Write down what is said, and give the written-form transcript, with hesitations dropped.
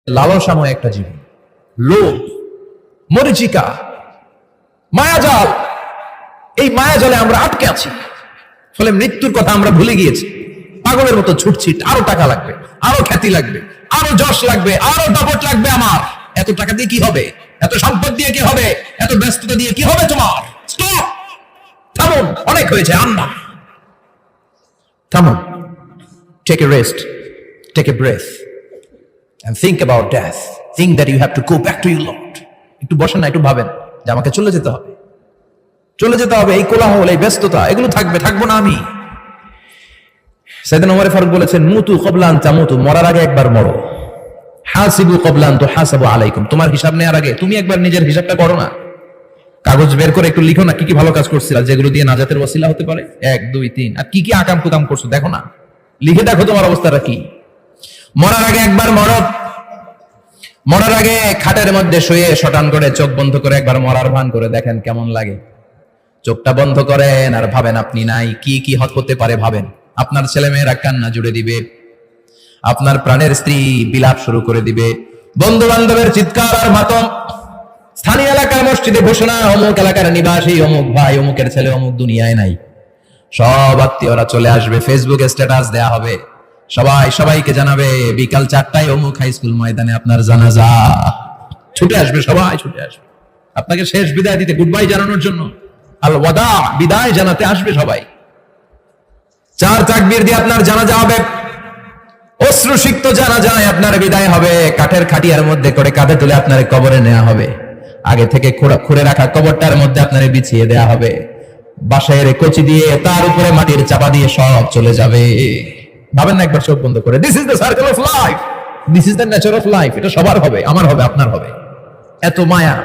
লালসাময় একটা জীবন, লোভ, মরিচিকা, মায়াজাল। এই মায়াজালে আমরা আটকে আছি, ফলে মৃত্যুর কথা আমরা ভুলে গিয়েছি। পাগলের মতো ছুটছি, আরো টাকা লাগবে, আরো খ্যাতি লাগবে, আরো যশ লাগবে, আরো দাপট লাগবে। আমার এত টাকা দিয়ে কি হবে? এত সম্পদ দিয়ে কি হবে? এত ব্যস্ততা দিয়ে কি হবে তোমার? স্টপ, থামুন, অনেক হয়েছে। আন্না, থামুন, take a rest, take a breath and think about death. Think that you have to go back to your Lord. একটু বসেন না, একটু ভাবেন যে আমাকে চলে যেতে হবে, চলে যেতে হবে। এই কোলাহল, এই ব্যস্ততা, এগুলো থাকবে, থাকবো না আমি। সাইয়েদনা ওমর ফারুক বলেছেন, মুতু ক্বাবলা আন তামুতু, মরার আগে একবার মরো। হাসিবু ক্বাবলা আন তুহাসাবু আলাইকুম, তোমার হিসাব নেওয়ার আগে তুমি একবার নিজের হিসাবটা করো না। কাগজ বের করে একটু লিখো না, কি কি ভালো কাজ করছিলা, যেগুলো দিয়ে নাজাতের ওসিলা হতে পারে। 1 2 3, আর কি কি আকাম কুকাম করছো দেখো না, লিখে দেখো তোমার অবস্থাটা কি। মরার আগে একবার মরো। মরার আগে খাটের মধ্যে শুয়ে শটান করে চোখ বন্ধ করে একবার মরার ভান করে দেখেন কেমন লাগে। চোখটা বন্ধ করেন আর ভাবেন আপনি নাই, কি কি হতে পারে ভাবেন। আপনার ছেলে মেয়েরা কান্না জুড়ে দিবে, আপনার প্রাণের স্ত্রী বিলাপ শুরু করে দিবে, বন্ধু বান্ধবের চিৎকার আর মাতম, স্থানীয় এলাকার মসজিদে ঘোষণা, অমুক এলাকার নিবাসী, অমুক ভাই, অমুকের ছেলে অমুক দুনিয়ায় নাই। সব আত্মীয়রা চলে আসবে, ফেসবুকে স্ট্যাটাস দেয়া হবে, সবাই সবাইকে জানাবে বিকাল 4টায় অমুক হাই স্কুল ময়দানে আপনার জানাজা। ছুটে আসবে, সবাই ছুটে আসবে আপনাকে শেষ বিদায় দিতে, গুড বাই জানানোর জন্য, আল ওয়াদা, বিদায় জানাতে আসবে সবাই। 4 তাকবীর দিয়ে আপনার জানাজা হবে, অশ্রুসিক্ত জানাজায় আপনার বিদায় হবে। কাঠের খাটিয়ার মধ্যে করে কাঁধে তুলে আপনার কবরে নেওয়া হবে। আগে থেকে খুঁড়ে রাখা কবরটার মধ্যে আপনার বিছিয়ে দেয়া হবে। বাঁশের কচি দিয়ে তার উপরে মাটির চাপা দিয়ে সব চলে যাবে। ভাবেন না একবার চোখ বন্ধ করে, this is the circle of life, this is the nature of life. এটা সবার হবে, আমার হবে, আপনার হবে। এত মায়া,